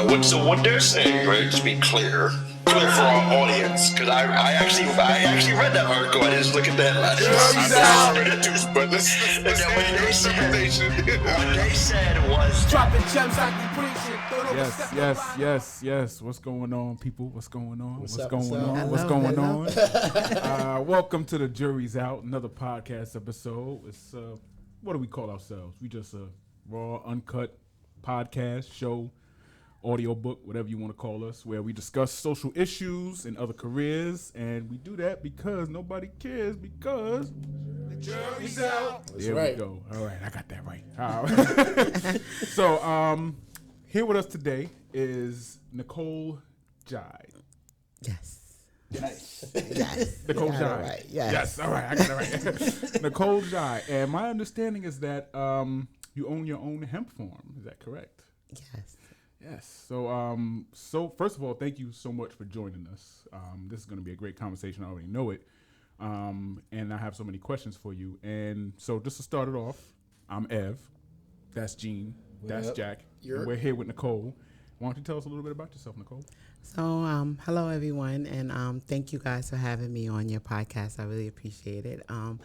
what they're saying, right? To be clear for our audience, because I actually read that article. I didn't look at that. I read it too. But let's end your interpretation. What they said was dropping gems like we preach it. Yes. What's going on, people? What's going on? What's going on? Welcome to the Jury's Out, another podcast episode. It's what do we call ourselves? We just a raw, uncut podcast show, audio book, whatever you want to call us, where we discuss social issues and other careers, and we do that because nobody cares, because the jury's out. There we go. All right, I got that right. So, here with us today is Nicole Ndiaye. Yes. Nicole Ndiaye. Right. Yes. All right, I got it right. Nicole Ndiaye. And my understanding is that you own your own hemp farm. Is that correct? Yes. So first of all, thank you so much for joining us. This is going to be a great conversation. I already know it. And I have so many questions for you. And so just to start it off, I'm Ev. That's Gene. That's Jack. And we're here with Nicole. Why don't you tell us a little bit about yourself, Nicole? So, hello everyone, and thank you guys for having me on your podcast. I really appreciate it. My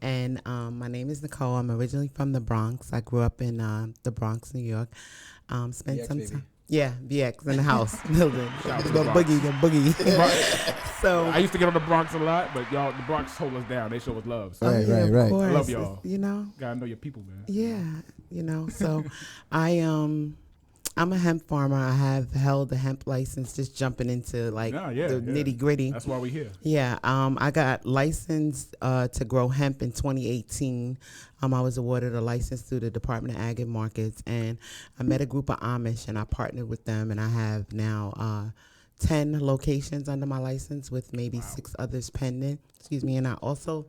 name is Nicole. I'm originally from the Bronx. I grew up in the Bronx, New York. Spent BX, some baby. time. Yeah, BX in the house building. The boogie. So I used to get on the Bronx a lot, but y'all, the Bronx hold us down. They show us love. So Right. Of course, I love y'all. You know. Gotta know your people, man. Yeah, So I'm a hemp farmer. I have held the hemp license, just jumping into the nitty gritty. That's why we're here. Yeah, I got licensed to grow hemp in 2018. I was awarded a license through the Department of Ag and Markets, and I met a group of Amish, and I partnered with them, and I have now 10 locations under my license with maybe 6 others pending. And I also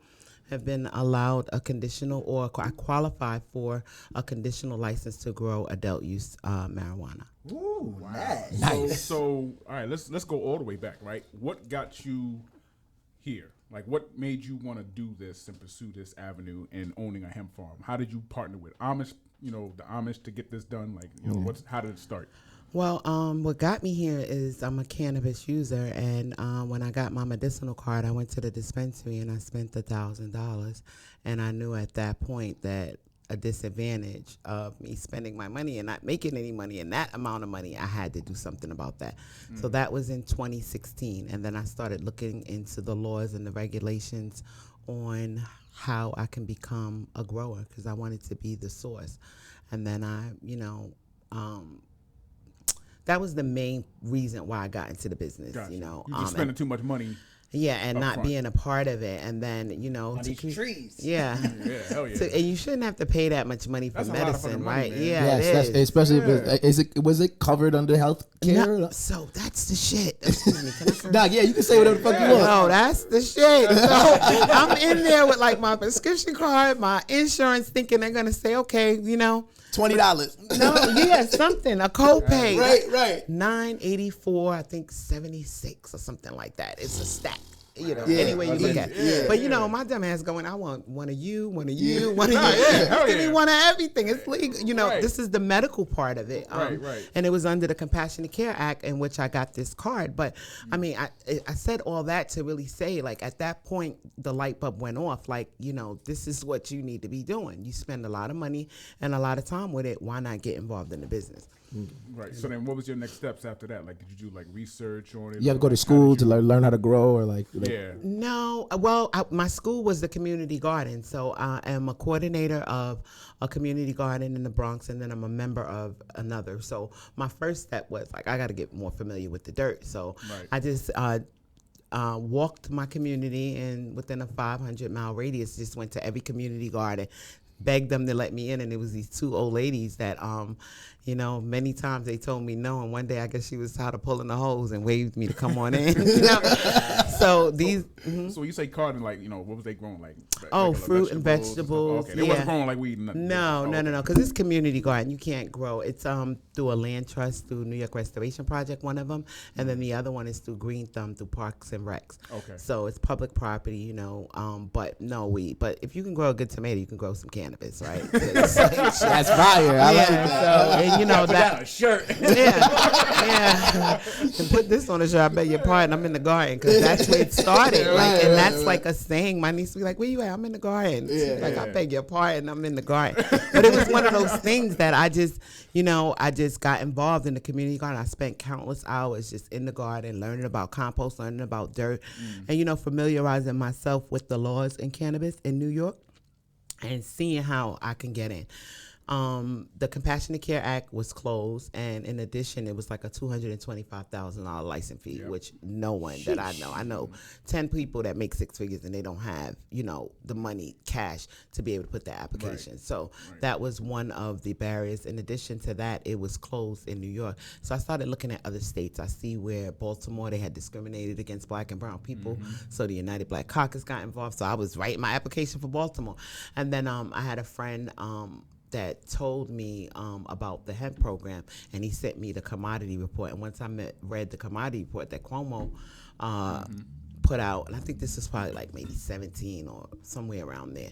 have been allowed a conditional, or I qualify for a conditional license to grow adult use marijuana. Ooh, Nice. So all right, let's go all the way back, right? What got you here? Like, what made you want to do this and pursue this avenue in owning a hemp farm? How did you partner with Amish, the Amish to get this done? Like, how did it start? Well, what got me here is I'm a cannabis user, and when I got my medicinal card, I went to the dispensary and I spent $1,000, and I knew at that point that a disadvantage of me spending my money and not making any money, and that amount of money, I had to do something about that. So that was in 2016, and then I started looking into the laws and the regulations on how I can become a grower, because I wanted to be the source. And then that was the main reason why I got into the business. Gotcha. You just spending too much money. Yeah, and not front. being a part of it, and then on these trees. Yeah, Hell yeah. And you shouldn't have to pay that much money for That's a lot of medicine, fucking money, right? man. Yeah, Yes, it is. especially if was it covered under health care? No, so that's the shit. Excuse me, can I curse? Nah, yeah, you can say whatever the fuck you want. No, that's the shit. So I'm in there with like my prescription card, my insurance, thinking they're gonna say, okay, $20. no, yeah, something, a copay. Right. $9.84, I think 76 or something like that. It's a stack. Yeah. Any way you look at it. But my dumb ass going, I want one of you, one of you. Give me one of everything. It's legal. This is the medical part of it. Right. And it was under the Compassionate Care Act in which I got this card. But I mean, I said all that to really say, like, at that point, the light bulb went off. Like, this is what you need to be doing. You spend a lot of money and a lot of time with it. Why not get involved in the business? Right. So then what was your next steps after that? Like, did you do like research on it? You have to go to school to learn how to grow, or like Yeah. No, well, my school was the community garden, so I am a coordinator of a community garden in the Bronx, and then I'm a member of another. So my first step was like, I got to get more familiar with the dirt. So I just walked my community, and within a 500-mile radius, just went to every community garden, begged them to let me in, and it was these 2 old ladies that many times they told me no, and one day I guess she was tired of pulling the hose and waved me to come on in. So these So when you say garden, like, what was they growing like? Oh, Regular fruit and stuff? vegetables. Okay, they wasn't growing like weed. And nothing. No, Oh, no, okay. no. Because it's community garden. You can't grow. It's through a land trust through New York Restoration Project, one of them, and then the other one is through Green Thumb through Parks and Recs. Okay. So it's public property, but no weed. But if you can grow a good tomato, you can grow some cannabis, right? That's fire. I like that. So and that a shirt. yeah. And put this on the shirt. I beg your pardon. I'm in the garden because that's where it started. And that's like a saying. My niece be like, "Where you at?" "I'm in the garden." She's like, "I beg your pardon. I'm in the garden." But it was one of those things that I just got involved in the community garden. I spent countless hours just in the garden, learning about compost, learning about dirt, and familiarizing myself with the laws in cannabis in New York, and seeing how I can get in. The Compassionate Care Act was closed, and in addition, it was like a $225,000 license fee, which no one that I know 10 people that make six figures and they don't have, the money cash to be able to put their application. So that was one of the barriers. In addition to that, it was closed in New York. So I started looking at other states. I see where Baltimore, they had discriminated against black and brown people. So the United Black Caucus got involved. So I was writing my application for Baltimore. And then I had a friend, that told me about the hemp program, and he sent me the commodity report. And once I read the commodity report that Cuomo put out, and I think this was probably like maybe 17 or somewhere around there,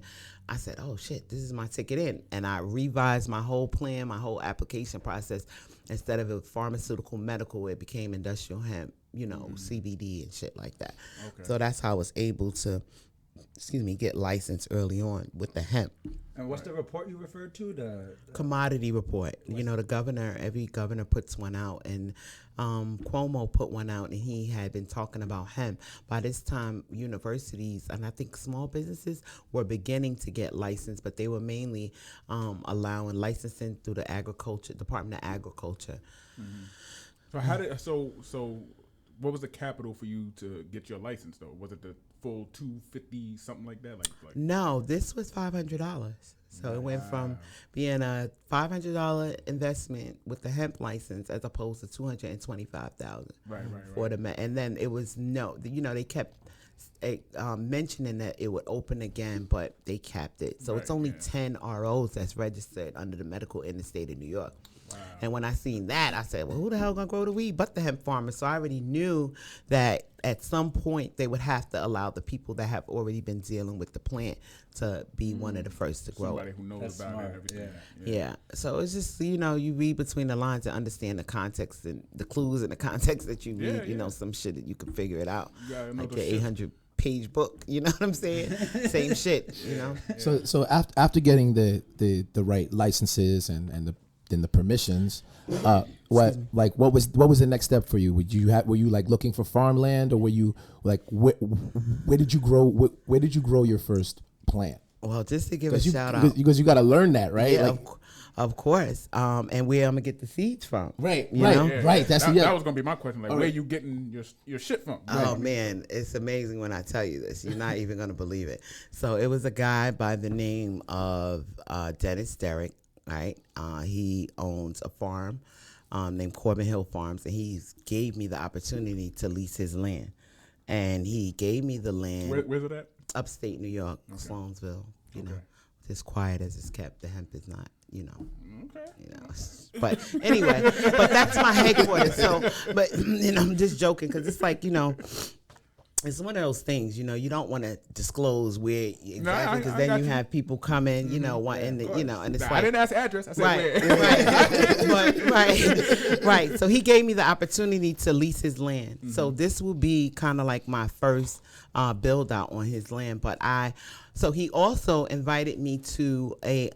I said, "Oh shit, this is my ticket in." And I revised my whole plan, my whole application process. Instead of a pharmaceutical medical, it became industrial hemp, CBD and shit like that. Okay. So that's how I was able to get licensed early on with the hemp. And what's the report you referred to? The commodity report. Every governor puts one out, and Cuomo put one out, and he had been talking about hemp. By this time, universities and I think small businesses were beginning to get licensed, but they were mainly allowing licensing through the Department of Agriculture. So what was the capital for you to get your license though? Was it the full $250 something like that? Like No, this was $500. So it went from being a $500 investment with the hemp license as opposed to $225,000. Right. For and then it was they kept mentioning that it would open again, but they capped it. So it's only 10 ROs that's registered under the medical in the state of New York. Wow. And when I seen that, I said, well, who the hell gonna grow the weed but the hemp farmers? So I already knew that at some point they would have to allow the people that have already been dealing with the plant to be one of the first to grow Somebody it. who knows That's about smart. it and everything. Yeah. So it's just, you read between the lines and understand the context and the clues and the context that you read, some shit that you can figure it out. Like the 800-page book, you know what I'm saying? Same shit, So after getting the right licenses and the permissions, what was the next step for you? Were you like looking for farmland, or were you like where did you grow your first plant? Well, just to give a shout out, because you got to learn that, right? Yeah, of course. And where I'm gonna get the seeds from? Right. That was That gonna be my question. Like, where you getting your shit from? Oh man, it's amazing when I tell you this. You're not even gonna believe it. So it was a guy by the name of Dennis Derrick. Right, he owns a farm named Corbin Hill Farms, and he gave me the opportunity to lease his land. And he gave me the land. Where's it at? Upstate New York, Sloansville. You know, just quiet as it's kept. The hemp is not. But anyway, but that's my headquarters. So, but I'm just joking because it's like it's one of those things, you don't want to disclose where exactly because then you have people coming, wanting and it's like I didn't ask the address. I said where. Right. So he gave me the opportunity to lease his land. So this will be kind of like my first build out on his land. So he also invited me to a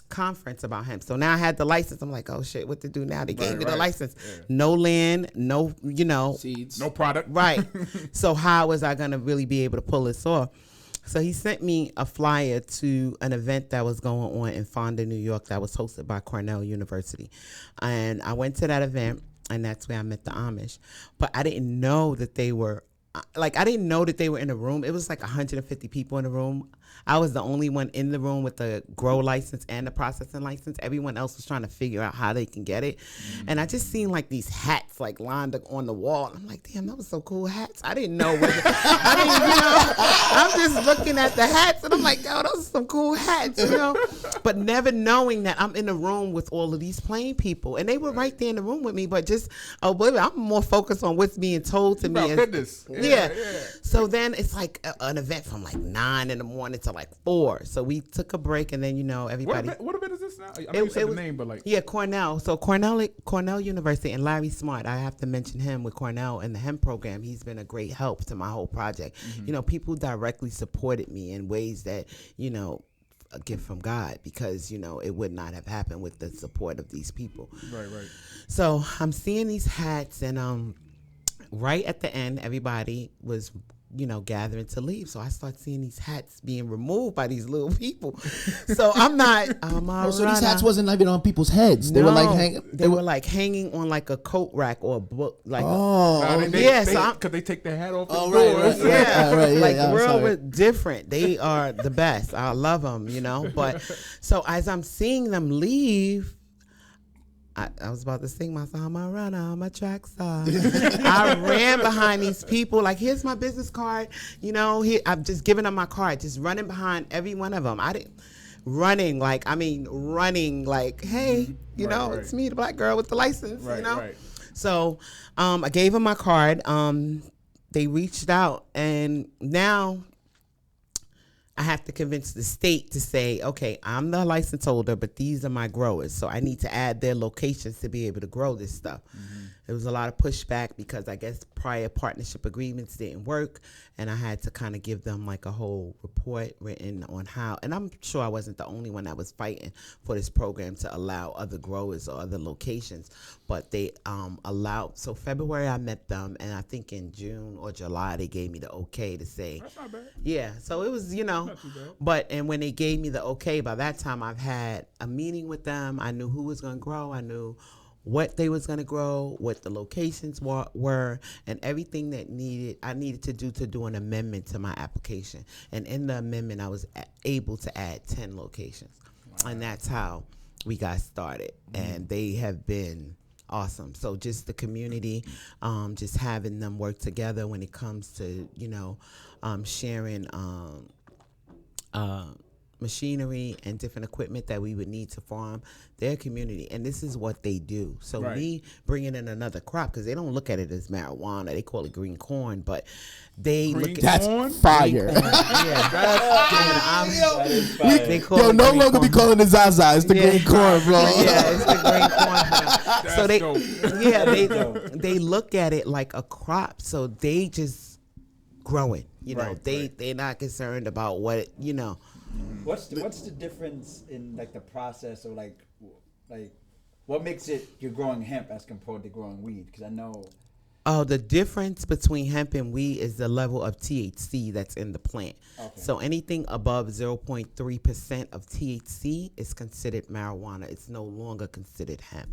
conference about hemp. So now I had the license. I'm like, oh shit, what to do now? They gave me the license. Yeah. No land, no, seeds, no product. Right. So how was I going to really be able to pull this off? So he sent me a flyer to an event that was going on in Fonda, New York, that was hosted by Cornell University. And I went to that event, and that's where I met the Amish. But I didn't know that they were like I didn't know that they were in the room. It was like 150 people in the room. I was the only one in the room with the grow license and the processing license. Everyone else was trying to figure out how they can get it. And I just seen like these hats like lined up on the wall. I'm like, damn, that was so cool hats. I didn't know what I didn't, I'm just looking at the hats and I'm like, yo, those are some cool hats, But never knowing that I'm in the room with all of these plain people. And they were right there in the room with me, but just, I'm more focused on what's being told to me. Business. Yeah. So then it's like an event from like 9 in the morning to like 4. So we took a break and then, everybody. What event is this now? I know you said the name, but like. Yeah, Cornell. So Cornell University and Larry Smart, I have to mention him with Cornell and the Hemp program. He's been a great help to my whole project. People directly supported me in ways that, a gift from God, because it would not have happened with the support of these people. Right. So I'm seeing these hats, and right at the end, everybody was gathering to leave. So I start seeing these hats being removed by these little people. So I'm all so right. these hats wasn't even on people's heads. They were like hanging. They were like hanging on like a coat rack or a book. Like because they take their hat off. Right. Real different. They are the best. I love them, But so as I'm seeing them leave, I was about to sing my song, I'm a runner, I'm a track star. I ran behind these people, like, here's my business card. I'm just giving them my card, just running behind every one of them. Running like, hey, it's me, the black girl with the license, Right. So I gave them my card. They reached out, and now I have to convince the state to say, okay, I'm the license holder, but these are my growers. So I need to add their locations to be able to grow this stuff. There was a lot of pushback because I guess prior partnership agreements didn't work. And I had to kind of give them like a whole report written on how, and I'm sure I wasn't the only one that was fighting for this program to allow other growers or other locations, but they allowed. So February I met them, and I think in June or July they gave me the okay to say. That's not bad. Yeah, so it was, Not too bad. but when they gave me the okay, by that time I've had a meeting with them. I knew who was going to grow. I knew what they was going to grow, what the locations were, and everything that I needed to do an amendment to my application. And in the amendment, I was able to add 10 locations. Wow. And that's how we got started. And they have been awesome. So just the community, just having them work together when it comes to, sharing machinery and different equipment that we would need to farm their community. And this is what they do. So me bringing in another crop, because they don't look at it as marijuana. They call it green corn, but they look at that's fire. Yeah, that's fire. They call it no green longer corn. be calling it Zaza. It's the green corn, bro. Yeah, it's the green corn. So they dope. they look at it like a crop. So they just grow it. They're not concerned about what What's the difference in like the process, or like what makes it you're growing hemp as compared to growing weed? Because I know. Oh, the difference between hemp and weed is the level of THC that's in the plant. Okay. So anything above 0.3% of THC is considered marijuana. It's no longer considered hemp.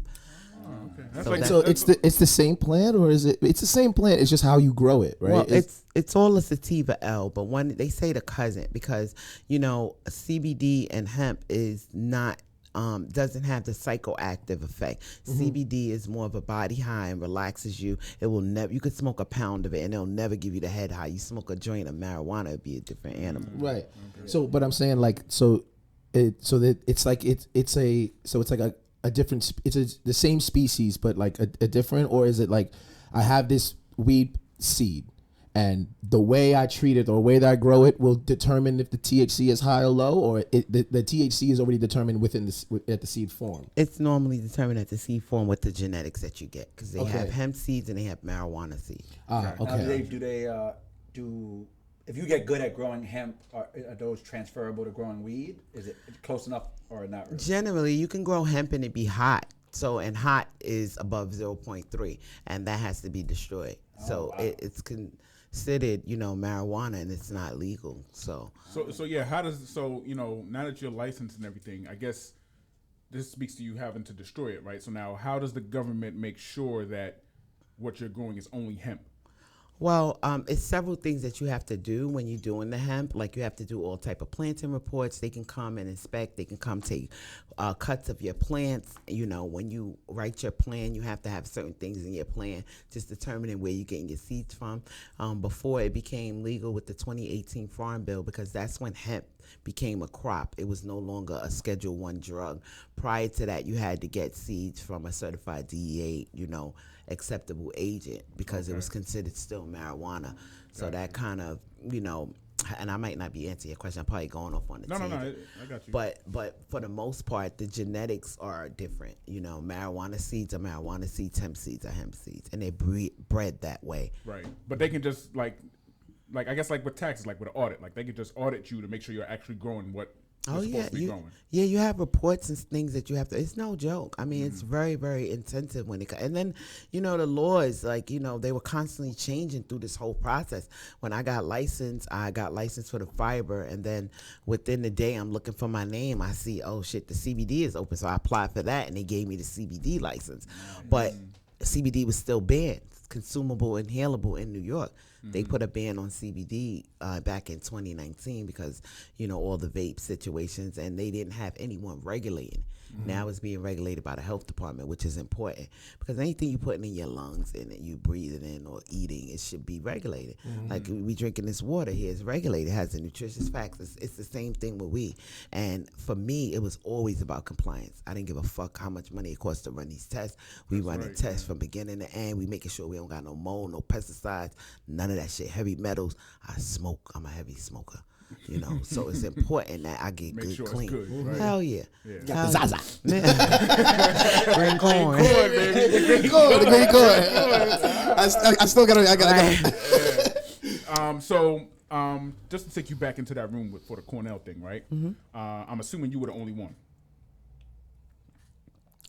Oh, okay. So it's the same plant, or is it? It's the same plant. It's just how you grow it, right? Well, it's all a sativa L, but one they say the cousin, because CBD and hemp is not doesn't have the psychoactive effect. CBD is more of a body high and relaxes you. It will never. You could smoke a pound of it and it'll never give you the head high. You smoke a joint of marijuana, it'd be a different animal. Right. Okay. So, but I'm saying like it's like a different. It's the same species, but like a different, or is it like I have this weed seed, and the way I treat it or the way that I grow it will determine if the THC is high or low, or the THC is already determined at the seed form? It's normally determined at the seed form with the genetics that you get, because they have hemp seeds and they have marijuana seeds. Okay. Now, do if you get good at growing hemp, are those transferable to growing weed? Is it close enough or not really? Generally, you can grow hemp and it be hot. So, and hot is above 0.3, and that has to be destroyed. So it's considered, marijuana, and it's not legal. So yeah, how does now that you're licensed and everything, I guess this speaks to you having to destroy it, right? So now, how does the government make sure that what you're growing is only hemp? Well, it's several things that you have to do when you're doing the hemp. Like you have to do all type of planting reports. They can come and inspect. They can come take cuts of your plants. You know, when you write your plan, you have to have certain things in your plan, just determining where you're getting your seeds from. Before it became legal with the 2018 Farm Bill, because that's when hemp became a crop. It was no longer a Schedule 1 drug. Prior to that, you had to get seeds from a certified DEA, acceptable agent, because it was considered still marijuana. So that kind of, and I might not be answering your question. I'm probably going off on the No, tangent. I got you. But for the most part, the genetics are different. Marijuana seeds are marijuana seeds, hemp seeds are hemp seeds, and they're bred that way. Right, but they can just like I guess like with taxes, like with an audit, like they can just audit you to make sure you're actually growing what you're supposed to be growing. You have reports and things that you have to. It's no joke. I mean, it's very, very intensive when it. And then, the laws, like they were constantly changing through this whole process. When I got licensed for the fiber, and then within the day, I'm looking for my name. I see, oh shit, the CBD is open, so I applied for that, and they gave me the CBD license. But CBD was still banned, consumable, inhalable in New York. They put a ban on CBD back in 2019 because, all the vape situations, and they didn't have anyone regulating. Now it's being regulated by the health department, which is important, because anything you putting in your lungs and you breathing in or eating, it should be regulated. Like we drinking this water here, it's regulated, it has the nutritious facts. It's the same thing with weed. And for me, it was always about compliance. I didn't give a fuck how much money it costs to run these tests. We running tests from beginning to end. We making sure we don't got no mold, no pesticides, none of that shit. Heavy metals. I smoke. I'm a heavy smoker. So it's important that I get Make good, sure clean. it's good, right? Hell yeah. Got the Zaza. Green corn. Green corn. I still got to. So just to take you back into that room for the Cornell thing, right? I'm assuming you were the only one.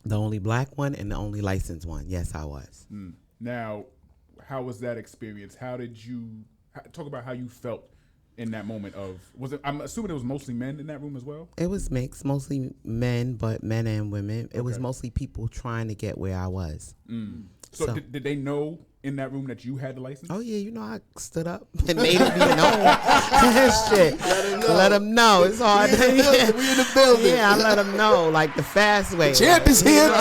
The only black one and the only licensed one. Yes, I was. Now, how was that experience? How did you talk about how you felt in that moment I'm assuming it was mostly men in that room as well? It was mixed, mostly men, but men and women. It was mostly people trying to get where I was. So did they know in that room that you had the license? Oh, yeah, I stood up and made it be known. Shit. Let them know. It's hard. We in the building. Yeah, I let them know, like the fast way. Champ is here.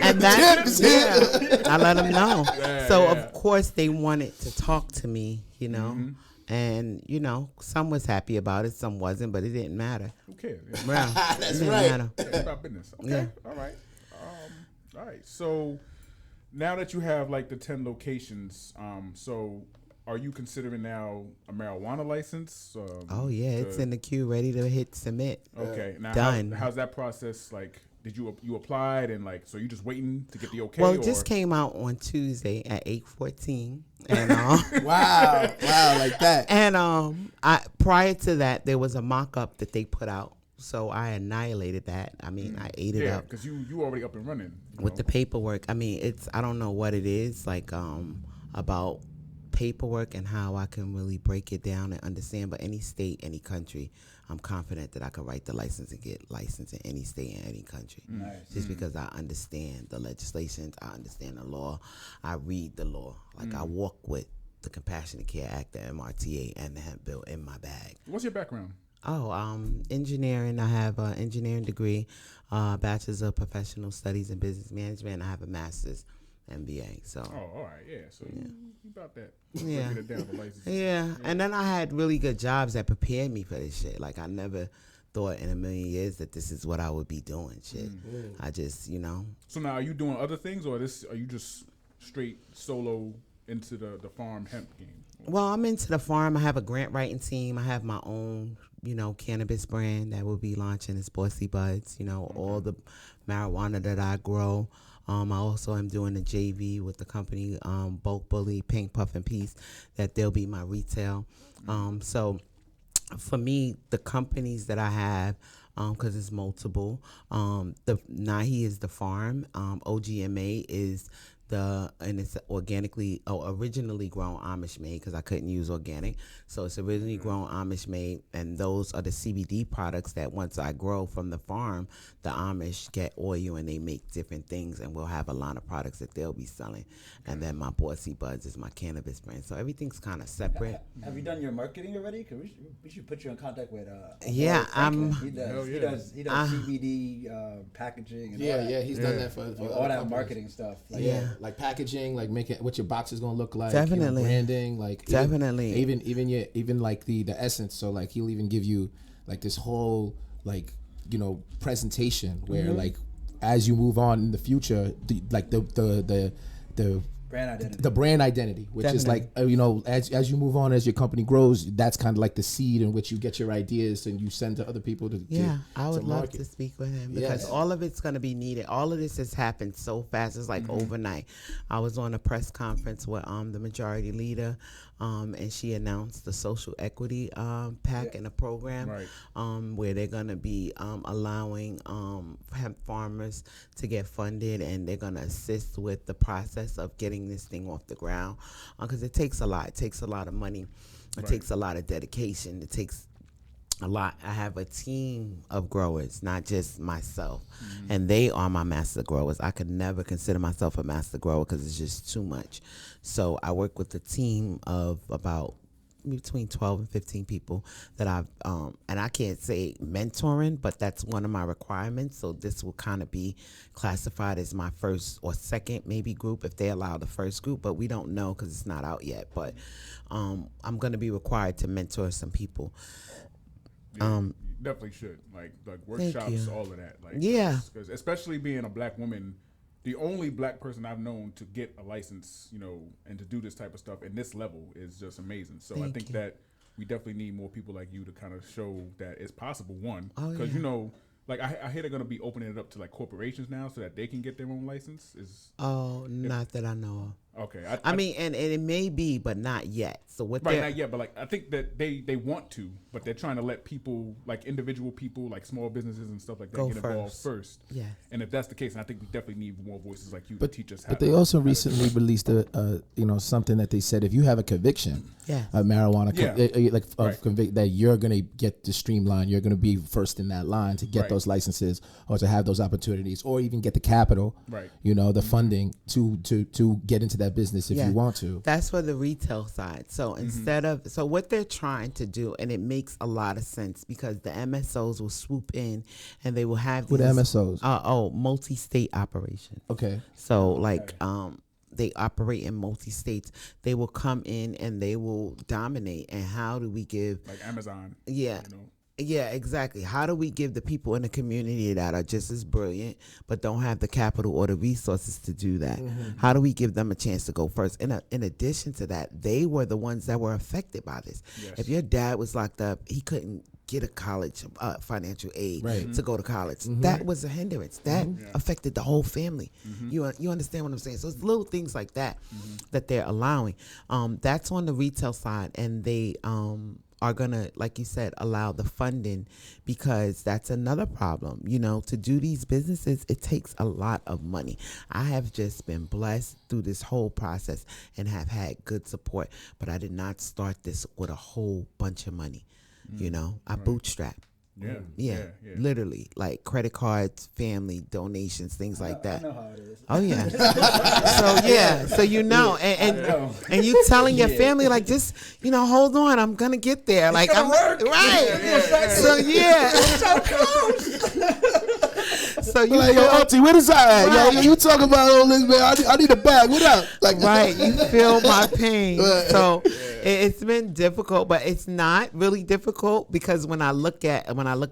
And Champ is here. I let them know. Of course, they wanted to talk to me, And, some was happy about it, some wasn't, but it didn't matter. Who cares? Yeah. That's it didn't right. matter. It's about business. Okay. Yeah. All right. So now that you have like the 10 locations, so are you considering now a marijuana license? Oh, yeah. It's in the queue, ready to hit submit. Okay. Now, Done. How's that process like? Did you applied and so you just waiting to get the okay? Well, it just came out on Tuesday at 8:14, and Wow, like that. And I prior to that there was a mock-up that they put out, so I annihilated that. I mean, I ate it up because you already up and running with the paperwork. I mean, I don't know what it is like about paperwork and how I can really break it down and understand. But any state, any country, I'm confident that I can write the license and get licensed in any state and any country. Nice. Just because I understand the legislations, I understand the law, I read the law. Like I walk with the Compassionate Care Act, the MRTA, and the Hemp Bill in my bag. What's your background? Oh, engineering. I have an engineering degree, bachelor's of professional studies in business management, and I have a master's MBA. So. Oh, all right, yeah. So you about that? Yeah. Get it down for license. Yeah, and then I had really good jobs that prepared me for this shit. Like I never thought in a million years that this is what I would be doing. Shit, I just, So now, are you doing other things, or are you just straight solo into the farm hemp game? Well, I'm into the farm. I have a grant writing team. I have my own, cannabis brand that will be launching. It's Bossy Buds. All the marijuana that I grow. I also am doing a JV with the company Bulk Bully, Pink Puff and Peace, that they'll be my retail. So for me, the companies that I have, because it's multiple, the Nahi is the farm, OGMA is and it's originally grown Amish made because I couldn't use organic. So it's originally grown Amish made, and those are the CBD products that once I grow from the farm, the Amish get oil and they make different things, and we'll have a line of products that they'll be selling. And then my Bossy Buds is my cannabis brand. So everything's kind of separate. Have you done your marketing already? Cause we should put you in contact with. Yeah, he does CBD packaging. And all that. He's done that for all that marketing stuff. Like, like packaging, like making what your box is gonna look like. Definitely. Branding, like Definitely. even like the essence. So like he'll even give you like this whole like presentation where like as you move on in the future, the brand identity. The brand identity, which is like as you move on, as your company grows, that's kind of like the seed in which you get your ideas and you send to other people to. I would love to speak with him because all of it's going to be needed. All of this has happened so fast. It's like overnight. I was on a press conference with the majority leader, and she announced the social equity pack and a program where they're going to be allowing hemp farmers to get funded, and they're going to assist with the process of getting this thing off the ground because it takes a lot. It takes a lot of money. It takes a lot of dedication. It takes a lot. I have a team of growers, not just myself, and they are my master growers. I could never consider myself a master grower because it's just too much. So I work with a team of about between 12 and 15 people that I've and I can't say mentoring, but that's one of my requirements. So this will kind of be classified as my first or second maybe group if they allow the first group, but we don't know because it's not out yet. But I'm going to be required to mentor some people. You definitely should like workshops, all of that. Like, because especially being a black woman, the only black person I've known to get a license, and to do this type of stuff in this level is just amazing. So I think that we definitely need more people like you to kind of show that it's possible. One, because like I hear they're gonna be opening it up to like corporations now so that they can get their own license. Not that I know of. Okay, I mean, and it may be, but not yet. So what? Right, not yet. But like, I think that they want to, but they're trying to let people, like individual people, like small businesses and stuff like that, get involved first. Yeah. And if that's the case, and I think we definitely need more voices like you to teach us how. But they also recently released something that they said if you have a conviction, of marijuana, convict that you're gonna get the streamline, you're gonna be first in that line to get those licenses or to have those opportunities or even get the capital, the funding to get into that business if you want to. That's for the retail side. So instead of what they're trying to do, and it makes a lot of sense because the MSOs will swoop in and they will have these MSOs. Multi-state operations. Okay. So they operate in multi-states. They will come in and they will dominate. And how do we give like Amazon? Yeah. Yeah, exactly. How do we give the people in the community that are just as brilliant but don't have the capital or the resources to do that? How do we give them a chance to go first? In addition to that, they were the ones that were affected by this. Yes. If your dad was locked up, he couldn't get a college financial aid to go to college. That was a hindrance. That affected the whole family. You understand what I'm saying? So it's little things like that that they're allowing. That's on the retail side, and they are going to, like you said, allow the funding because that's another problem. To do these businesses, it takes a lot of money. I have just been blessed through this whole process and have had good support, but I did not start this with a whole bunch of money. I bootstrapped. Yeah, literally, like credit cards, family donations, things like that. I know how it is. Oh yeah. So and you telling your family like just hold on, I'm gonna get there. Like I'm work. Right. So so close. So you like, yo, auntie, where is that at? Yo, you talking about all this, man? I need a bag. What up? Like, you feel my pain. So it's been difficult, but it's not really difficult because when I look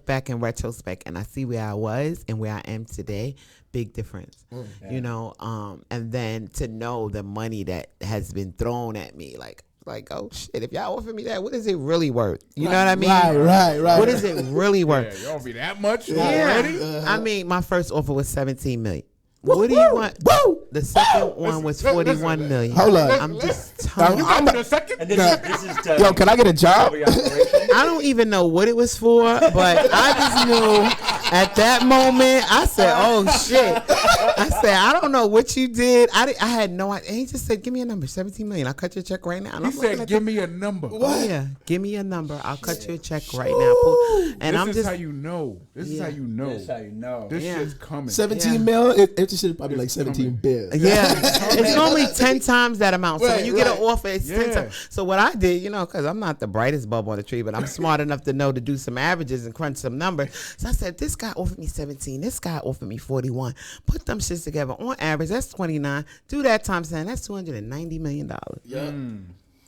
back in retrospect and I see where I was and where I am today, big difference. And then to know the money that has been thrown at me, like, oh shit, if y'all offer me that, what is it really worth? You know what I mean? Right. What is it really worth? You offer me that much already? I mean, my first offer was $17 million. What do you want? The second one was $41 million. Hold on. I'm just telling you. The second? And this is to, yo, can I get a job? I don't even know what it was for, but I just knew At that moment, I said, "Oh shit!" I said, "I don't know what you did. I had no idea." And he just said, "Give me a number, 17 million. I'll cut your check right now." And He I'm looking said, at "Give me a number." Oh yeah, give me a number. I'll cut you a check right now. And This I'm is just how you know. This is how you know. That's how you know. This Yeah. shit's coming. 17 mil. It should probably like It's 17 coming. bills. Yeah, it's normally 10 times that amount. So when Right, you get right. an offer, it's 10 Yeah. times. So what I did, because I'm not the brightest bulb on the tree, but I'm smart enough to know to do some averages and crunch some numbers. So I said, this guy offered me 17. This guy offered me 41. Put them shits together. On average, that's 29. Do that times 10. That's $290 million. Yeah.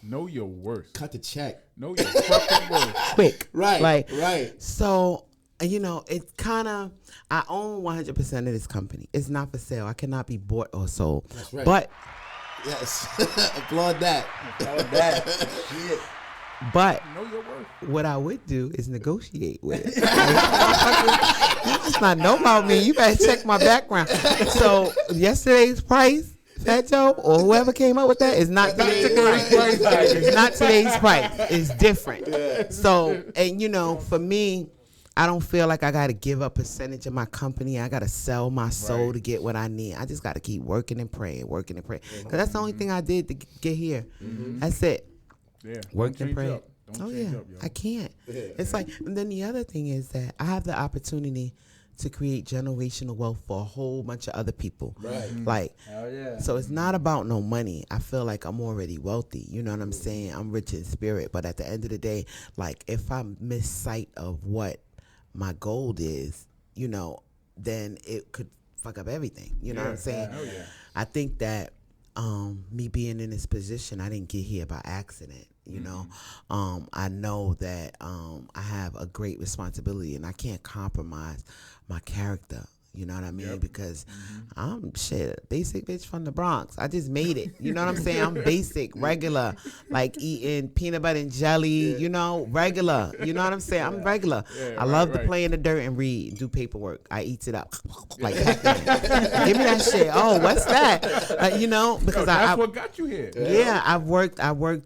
Know your worth. Cut the check. Know your fucking worth. Quick. Right. Like, right. So, it kind of, I own 100% of this company. It's not for sale. I cannot be bought or sold. That's right. But Yes. Applaud that. Shit. But Know your worth. what I would do is negotiate with it. You just not know about me. You better check my background. So yesterday's price, Fat Joe, or whoever came up with that, is not today's price. It's not today's price. It's different. So, and for me, I don't feel like I got to give up percentage of my company. I got to sell my soul to get what I need. I just got to keep working and praying. Because that's the only thing I did to get here. That's it. Yeah. Work Don't and change pray. up. Don't change up, yo. I can't. It's like, and then the other thing is that I have the opportunity to create generational wealth for a whole bunch of other people. Right. Like, Hell yeah. so it's not about no money. I feel like I'm already wealthy. You know what I'm saying? I'm rich in spirit. But at the end of the day, like, if I miss sight of what my goal is, then it could fuck up everything. You know what I'm saying? Hell yeah. I think that me being in this position, I didn't get here by accident. I know that I have a great responsibility, and I can't compromise my character. You know what I mean? Because I'm basic bitch from the Bronx. I just made it. You know what I'm saying? I'm basic, regular, like eating peanut butter and jelly, regular. You know what I'm saying? I'm regular. I love to play in the dirt and read, do paperwork. I eat it up. Like, give me that shit. Oh, what's that? Because That's what got you here. yeah, I worked,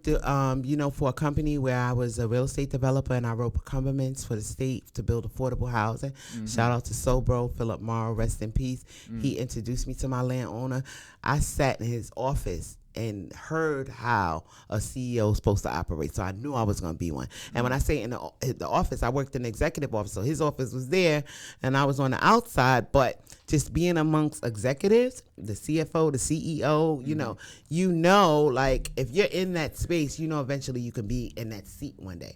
for a company where I was a real estate developer, and I wrote procurements for the state to build affordable housing. Shout out to Sobro, Philip Morrow, rest in peace. He introduced me to my landowner. I sat in his office and heard how a CEO is supposed to operate. So I knew I was going to be one. And when I say in the office, I worked in the executive office. So his office was there, and I was on the outside. But just being amongst executives, the CFO, the CEO, like, if you're in that space, eventually you can be in that seat one day.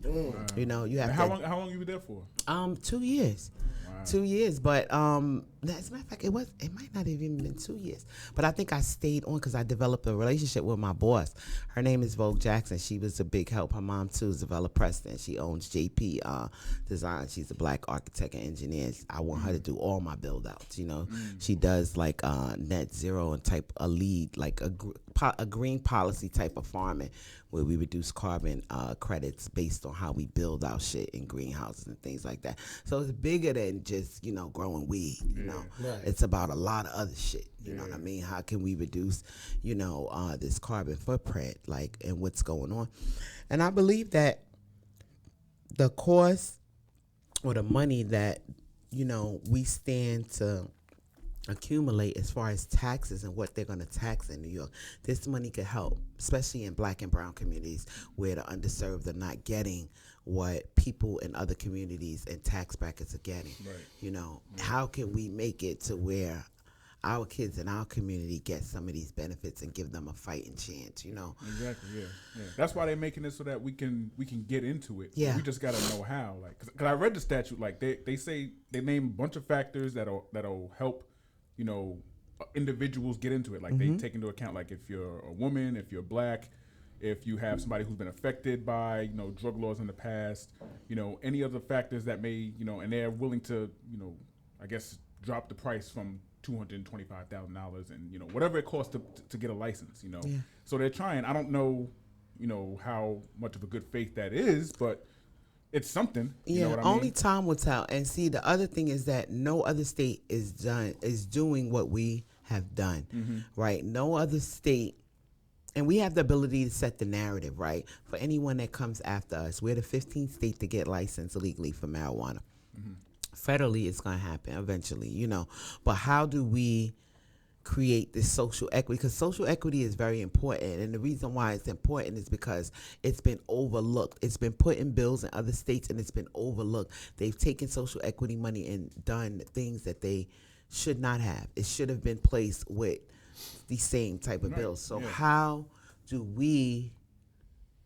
You have How long you were there for? 2 years. Wow. 2 years, but as a matter of fact, it might not have even been 2 years. But I think I stayed on because I developed a relationship with my boss. Her name is Vogue Jackson. She was a big help. Her mom too is Zavella Preston. She owns JP Design. She's a black architect and engineer. I want her to do all my build outs. She does like net zero and type a lead, like a green policy type of farming, where we reduce carbon credits based on how we build our shit in greenhouses and things like that. So it's bigger than just, growing weed, Right. It's about a lot of other shit, you know what I mean? How can we reduce, this carbon footprint, like, and what's going on? And I believe that the cost or the money that, we stand to accumulate as far as taxes and what they're going to tax in New York, this money could help, especially in black and brown communities where the underserved are not getting what people in other communities and tax brackets are getting. Right. How can we make it to where our kids in our community get some of these benefits and give them a fighting chance, Exactly, yeah. That's why they're making it so that we can get into it. Yeah. We just gotta know how. Like, cause I read the statute. Like, they say they name a bunch of factors that'll help, individuals get into it. Like, they take into account, like, if you're a woman, if you're black, if you have somebody who's been affected by, drug laws in the past, any other factors that may, and they're willing to, I guess, drop the price from $225,000 and, whatever it costs to get a license, Yeah. So they're trying. I don't know, how much of a good faith that is, but it's something. You know what I mean? Only time will tell. And see, the other thing is that no other state is doing what we have done, right? No other state. And we have the ability to set the narrative, right? For anyone that comes after us, we're the 15th state to get licensed legally for marijuana. federally it's going to happen eventually, you know. But how do we create this social equity? Because social equity is very important, and the reason why it's important is because it's been overlooked. It's been put in bills in other states, and it's been overlooked. They've taken social equity money and done things that they should not have. It should have been placed with the same type of bills. So how do we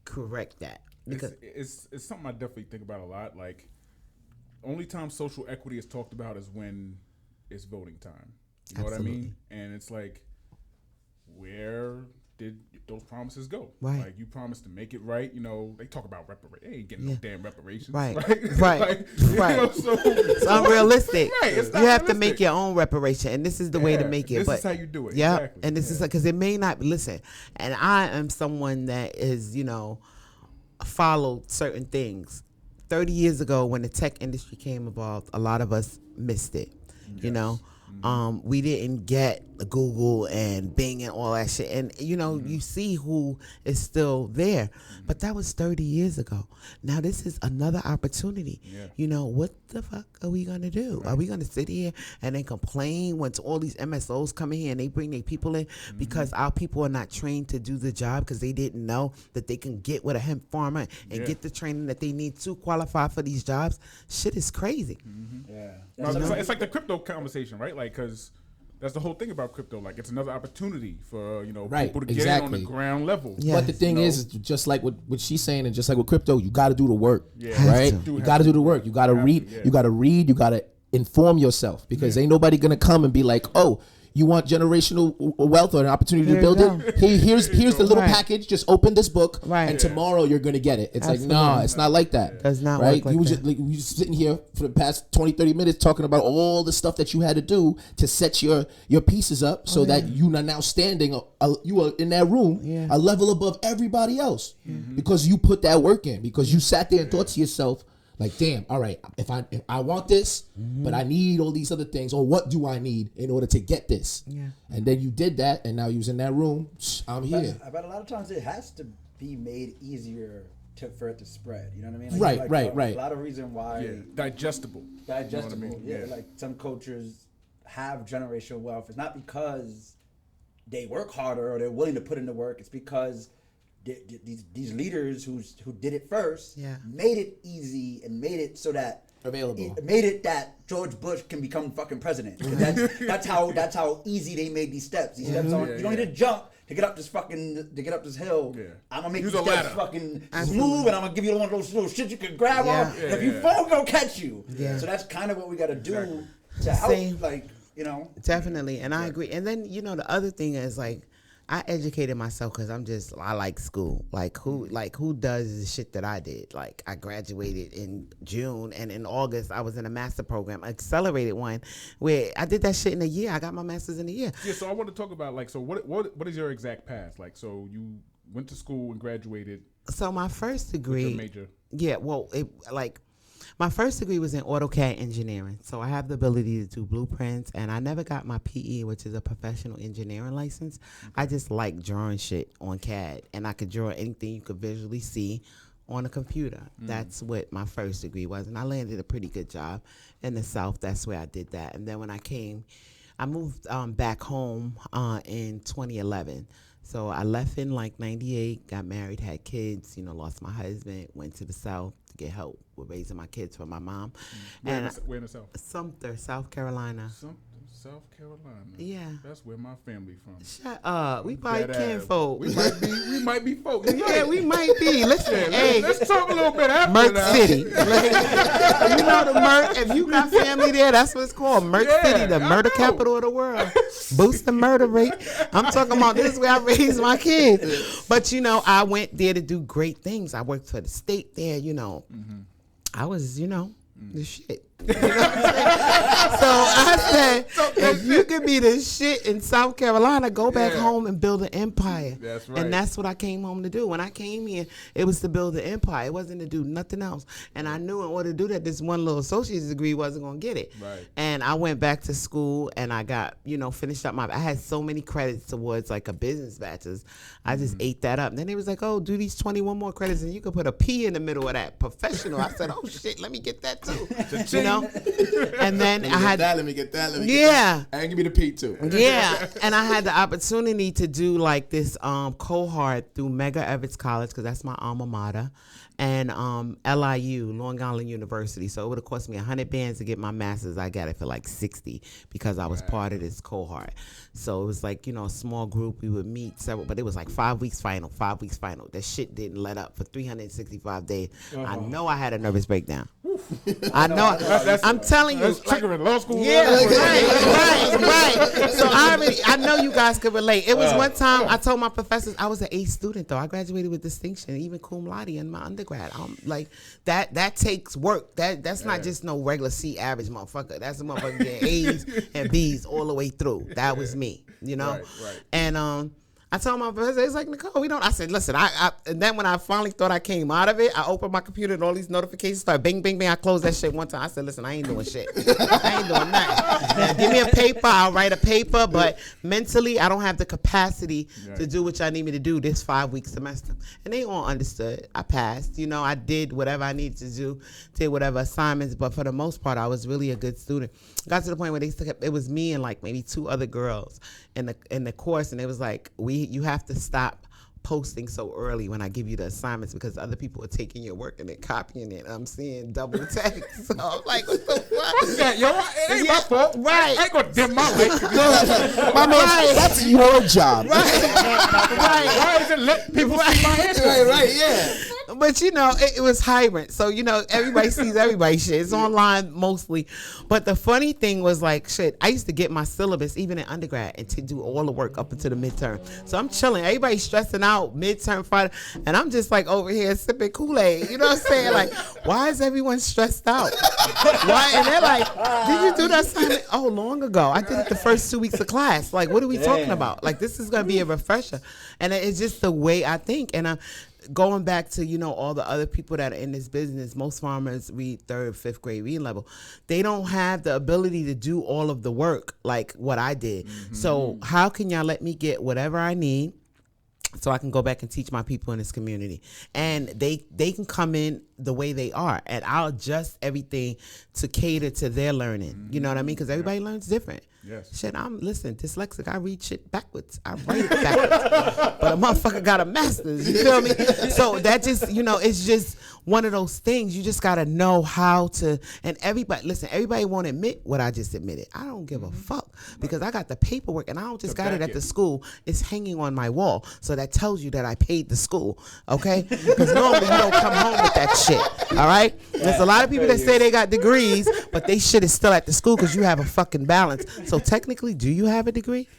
correct that? Because it's something I definitely think about a lot. Like, only time social equity is talked about is when it's voting time. You know what I mean? And it's like, where did those promises go? Right. Like, you promised to make it right. You know, they talk about reparations. They ain't getting no damn reparations. Right. Right. Right. Like, Right. You know, so it's unrealistic. Right. It's not you have to realistic. make your own reparation, and this is the way to make it. This but is how you do it. Yeah. Exactly. And this is because it may not listen. And I am someone that is, you know, followed certain things. 30 years ago, when the tech industry came involved, a lot of us missed it. Yes. You know, we didn't get Google and Bing and all that shit. And, you know, you see who is still there. But that was 30 years ago. Now this is another opportunity. Yeah. You know, what the fuck are we going to do? Right. Are we going to sit here and then complain when all these MSOs come in here and they bring their people in because our people are not trained to do the job because they didn't know that they can get with a hemp farmer and get the training that they need to qualify for these jobs? Shit is crazy. Yeah. It's like the crypto conversation, right? Like, because that's the whole thing about crypto. Like, it's another opportunity for, you know, people to get in on the ground level. Yes. But the thing is just like what she's saying, and just like with crypto, you got to do the work, Yeah. right? You got to do the work. You got to read. You got to read. You got to inform yourself, because ain't nobody gonna come and be like, oh, you want generational wealth or an opportunity to build it? Here's the little package. Just open this book, and tomorrow you're gonna get it. It's Absolutely. Like, no, it's not like that. Does not right? work like that. You just sitting here for the past 20, 30 minutes talking about all the stuff that you had to do to set your pieces up so that you are now standing. You are in that room a level above everybody else because you put that work in. Because you sat there and thought to yourself, like, damn, all right, if I want this, but I need all these other things, or what do I need in order to get this? Yeah. And then you did that, and now you was in that room. I'm here. But a lot of times it has to be made easier for it to spread. You know what I mean? Like, Right. A lot of reason why. Yeah. Digestible. You know what I mean? Yeah. Like, some cultures have generational wealth. It's not because they work harder or they're willing to put in the work. It's because these leaders who did it first made it easy and made it so that made it that George Bush can become fucking president. That's how easy they made these steps. These steps you don't need to jump to get up this hill. Yeah. I'm gonna make these steps fucking smooth, and I'm gonna give you one of those little shit you can grab on. And if you fall, gonna catch you. Yeah. So that's kind of what we got to do to help. Like, you know. Definitely, and I agree. And then, you know, the other thing is, like, I educated myself because I like school. Like, who does the shit that I did? Like, I graduated in June, and in August I was in a master program, accelerated one, where I did that shit in a year. I got my master's in a year. Yeah. So I want to talk about, like, so what is your exact path? Like, so you went to school and graduated. So my first degree. What's your major? Yeah. Well, my first degree was in AutoCAD engineering, so I have the ability to do blueprints, and I never got my PE, which is a professional engineering license. I just like drawing shit on CAD, and I could draw anything you could visually see on a computer. That's what my first degree was, and I landed a pretty good job in the South. That's where I did that. And then when I moved back home in 2011. So I left in like 98, got married, had kids, you know, lost my husband, went to the South to get help with raising my kids for my mom. Where in the South? Sumter, South Carolina. Sumter, South Carolina. Yeah. That's where my family from. Shut up. We probably kinfolk. We might be folks. Yeah, we might be. Listen, hey. Let's talk a little bit after Merck that. City. You know the Merck, if you got family there, that's what it's called. Merck City, the murder capital of the world. Boost the murder rate. I'm talking about this is where I raised my kids. But, you know, I went there to do great things. I worked for the state there, you know. I was, you know, the shit. You know what I'm saying? So I said, if you could be the shit in South Carolina, go back home and build an empire. That's right. And that's what I came home to do. When I came here, it was to build an empire. It wasn't to do nothing else. And I knew in order to do that, this one little associate's degree wasn't going to get it. Right. And I went back to school and I got, you know, finished up I had so many credits towards like a business bachelor's. I just ate that up. And then they was like, oh, do these 21 more credits and you could put a P in the middle of that, professional. I said, oh shit, let me get that too. You know know. And then I had Let me get that. yeah. And give me the P too. Yeah, and I had the opportunity to do like this cohort through Mega Evans College, because that's my alma mater, and LIU, Long Island University. So it would have cost me 100 bands to get my master's. I got it for like 60 because I was part of this cohort. So it was like, a small group. We would meet several, but it was like 5 weeks final. That shit didn't let up for 365 days. I know I had a nervous breakdown. I know. I'm telling you. That's triggering law school. Yeah, right. So I know you guys could relate. It was one time I told my professors I was an A student though. I graduated with distinction, even cum laude in my undergrad. I'm like that takes work. That's not just no regular C average motherfucker. That's a motherfucker getting A's and B's all the way through. That was me, Right. And I told my professor, it's like, Nicole, we don't. I said, listen, and then when I finally thought I came out of it, I opened my computer and all these notifications started bing, bing, bing. I closed that shit one time. I said, listen, I ain't doing shit. I ain't doing nothing. Now, give me a paper, I'll write a paper, but mentally, I don't have the capacity to do what y'all need me to do this 5-week semester. And they all understood. I passed. I did whatever I needed to do, did whatever assignments, but for the most part, I was really a good student. Got to the point where it was me and like maybe 2 other girls in the course, and it was like, you have to stop posting so early when I give you the assignments because other people are taking your work and they're copying it. I'm seeing double text. So I'm like, what the fuck? Yeah, it ain't my fault. Right. I ain't gonna dim my life. My man, that's your job. Why is it let people see my answers? Right, yeah. But it was hybrid. So everybody sees everybody shit. It's online mostly. But the funny thing was like shit, I used to get my syllabus even in undergrad and to do all the work up until the midterm. So I'm chilling. Everybody's stressing out midterm Friday, and I'm just like over here sipping Kool-Aid. You know what I'm saying? Like, why is everyone stressed out? Why? And they're like, did you do that assignment? Oh, long ago. I did it the first 2 weeks of class. Like, what are we talking about? Like, this is gonna be a refresher. And it's just the way I think. And going back to all the other people that are in this business, most farmers read 3rd, 5th grade reading level. They don't have the ability to do all of the work like what I did. So how can y'all let me get whatever I need so I can go back and teach my people in this community? And they can come in the way they are, and I'll adjust everything to cater to their learning. You know what I mean? Because everybody learns different. Yes. Shit, I'm dyslexic. I read shit backwards. I write it backwards. But a motherfucker got a master's. You feel me? So that just, it's just one of those things. You just got to know how to. And everybody won't admit what I just admitted. I don't give a fuck because I got the paperwork and I don't just got it at the school. It's hanging on my wall. So that tells you that I paid the school. Okay? Because normally you don't come home with that shit. All right? There's a lot of people that say they got degrees, but they shit is still at the school because you have a fucking balance. So technically, do you have a degree?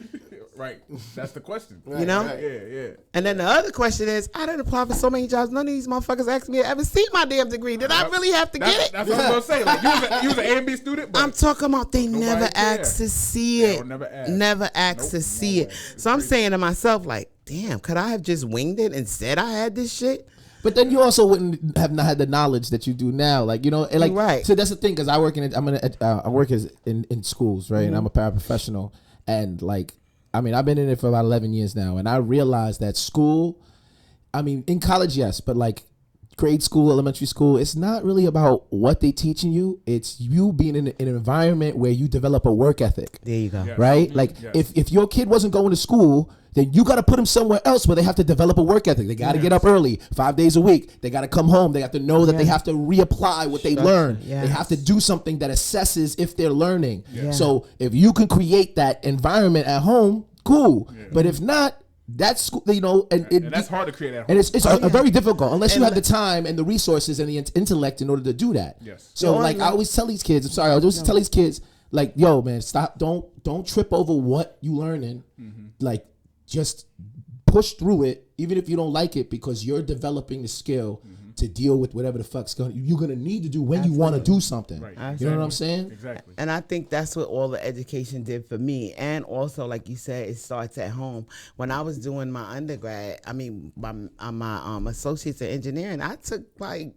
Right. That's the question. Yeah. Yeah. And then the other question is, I didn't apply for so many jobs. None of these motherfuckers asked me to ever see my damn degree. Did I really have to get it? That's what I'm gonna say. Like you was an A and B student. But I'm talking about they never asked to see it. Never asked to see it. So I'm saying to myself, like, damn, could I have just winged it and said I had this shit? But then you also wouldn't have not had the knowledge that you do now, and like right. So that's the thing, because I work in schools, right, and I'm a paraprofessional, and like, I've been in it for about 11 years now, and I realized that school, in college, yes, but like grade school, elementary school, it's not really about what they teaching you. It's you being in an environment where you develop a work ethic. There you go. Yes. Right? Like if your kid wasn't going to school, then you got to put them somewhere else where they have to develop a work ethic. They got to get up early, 5 days a week. They got to come home. They have to know that they have to reapply what they learn. Yes. They have to do something that assesses if they're learning. So if you can create that environment at home, cool. But if not, that's school, and that's hard to create at home. And it's very difficult unless you have the time and the resources and the intellect in order to do that. Yes. So I always tell these kids, I always tell these kids, like, yo, man, stop, don't trip over what you learning. Like, just push through it, even if you don't like it, because you're developing the skill to deal with whatever the fuck's you're gonna need to do when you want to do something. Right. You know what I'm saying? Exactly. And I think that's what all the education did for me. And also, like you said, it starts at home. When I was doing my undergrad, my associates in engineering, I took like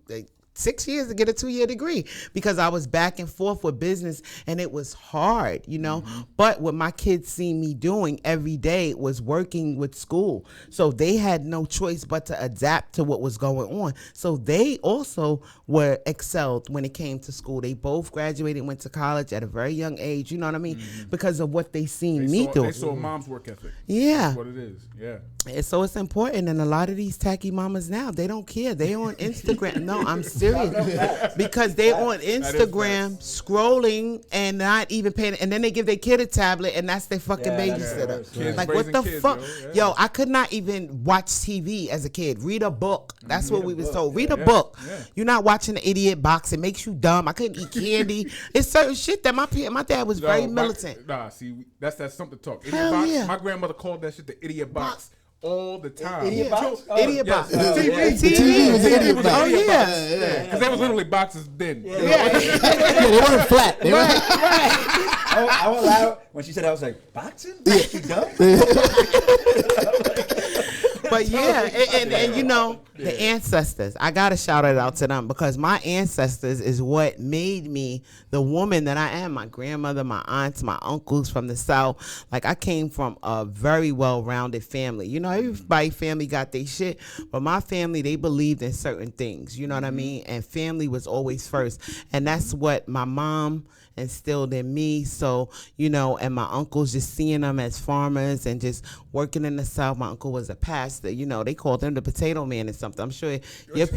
6 years to get a 2-year degree because I was back and forth with business and it was hard, you know. But what my kids see me doing every day was working with school. So they had no choice but to adapt to what was going on. So they also were excelled when it came to school. They both graduated and went to college at a very young age, you know what I mean? Because of what they seen me do. They saw mom's work ethic. Yeah. That's what it is. Yeah. And so it's important, and a lot of these tacky mamas now, they don't care. They on Instagram. No, I'm serious. Because they on Instagram scrolling and not even paying, and then they give their kid a tablet, and that's their fucking babysitter. Like, what the fuck? Yo, I could not even watch TV as a kid. Read a book. That's what we was told. Read a book. You're not watching the idiot box. It makes you dumb. I couldn't eat candy. It's certain shit that my dad was very militant. That's something to talk. Hell Idiot box. yeah. My grandmother called that shit the idiot box. All the time. Idiot box? Idiot box. TV was an idiot box. Oh, yeah. Because they was literally boxes then. Yeah, they weren't flat. They weren't. I won't lie. When she said that, I was like, boxing? You dumb? But yeah, and you know, the ancestors, I gotta shout it out to them because my ancestors is what made me the woman that I am. My grandmother, my aunts, my uncles from the South. Like, I came from a very well-rounded family. You know, everybody family got their shit, but my family, they believed in certain things, you know what I mean? And family was always first. And that's what my mom instilled in me. So, you know, and my uncles, just seeing them as farmers and just working in the South. My uncle was a pastor. You know, they called him the Potato Man or something. I'm sure your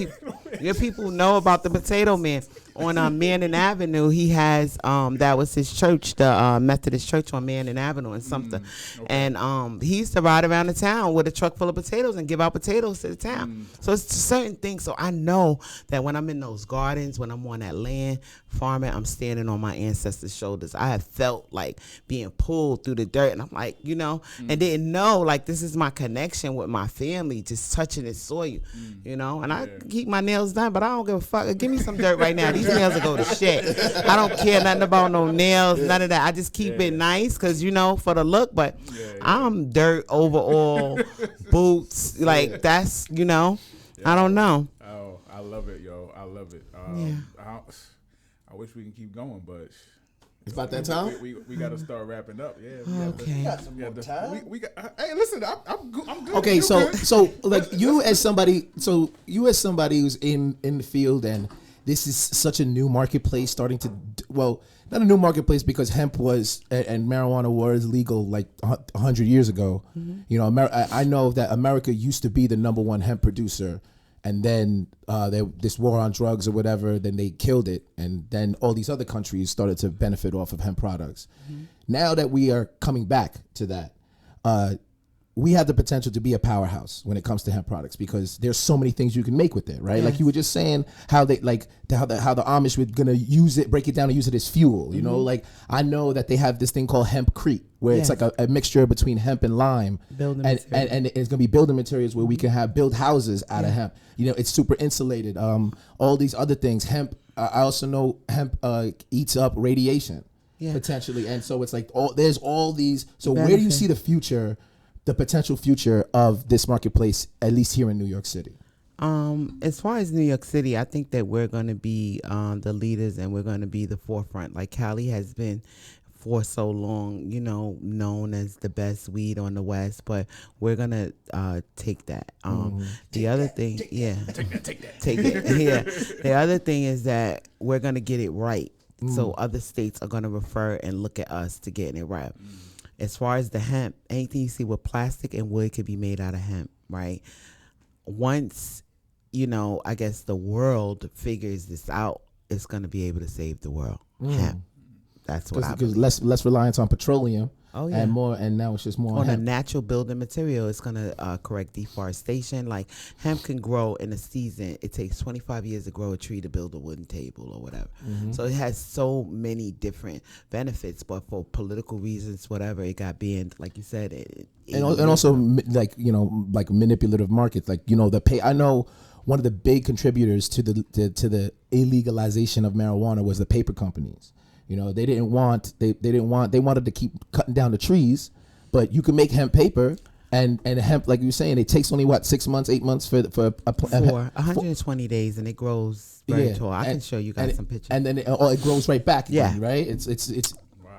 people know about the Potato Man. On Manning Avenue, he has that was his church, the Methodist Church on Manning Avenue and something. And he used to ride around the town with a truck full of potatoes and give out potatoes to the town. So it's certain things. So I know that when I'm in those gardens, when I'm on that land farming, I'm standing on my ancestors' shoulders. I have felt like being pulled through the dirt, and I'm like, you know, and didn't know, like, this is my connection with my family, just touching the soil, you know. And I keep my nails done, but I don't give a fuck. Give me some dirt right now. These nails will go to shit. I don't care nothing about no nails, none of that. I just keep it nice because, you know, for the look, but I'm dirt, overall, boots, like, that's, you know, I don't know. Oh, I love it, yo. I love it. I wish we can keep going, but it's about that time. We got to start wrapping up. Yeah. Okay. We got some more time. Hey, listen, I'm good. Okay, You so good? so like you as somebody who's in the field, and this is such a new marketplace starting to, well, not a new marketplace because hemp was and marijuana was legal like 100 years ago. You know, I know that America used to be the #1 hemp producer. And then this war on drugs or whatever, then they killed it. And then all these other countries started to benefit off of hemp products. Now that we are coming back to that, we have the potential to be a powerhouse when it comes to hemp products because there's so many things you can make with it, right? Yes. Like you were just saying how they how the Amish were gonna use it, break it down and use it as fuel. You know, like I know that they have this thing called hempcrete where it's like a mixture between hemp and lime, and it's gonna be building materials where we can build houses out of hemp. You know, it's super insulated. All these other things. Hemp. I also know hemp eats up radiation potentially, and so it's like there's all these. So where do you see the future? The potential future of this marketplace, at least here in New York City? As far as New York City, I think that we're going to be the leaders and we're going to be the forefront. Like Cali has been for so long, you know, known as the best weed on the West, but we're going to take that. The other thing, take it. Yeah. The other thing is that we're going to get it right. So other states are going to refer and look at us to getting it right. As far as the hemp, anything you see with plastic and wood could be made out of hemp, right? Once, you know, I guess the world figures this out, it's going to be able to save the world. Hemp. That's what I believe. Because less reliance on petroleum. And more, and now it's just more on a natural building material. It's gonna correct deforestation. Like hemp can grow in a season. It takes 25 years to grow a tree to build a wooden table or whatever. So it has so many different benefits. But for political reasons, whatever, it got banned. Like you said, and also like you know like manipulative markets. Like you know I know one of the big contributors to the illegalization of marijuana was the paper companies. You know, they wanted to keep cutting down the trees, but you can make hemp paper And hemp, like you were saying, it takes only what 6 months, 8 months for For 120 days, and it grows very tall. I can show you guys some pictures. And then it grows right back again, right? It's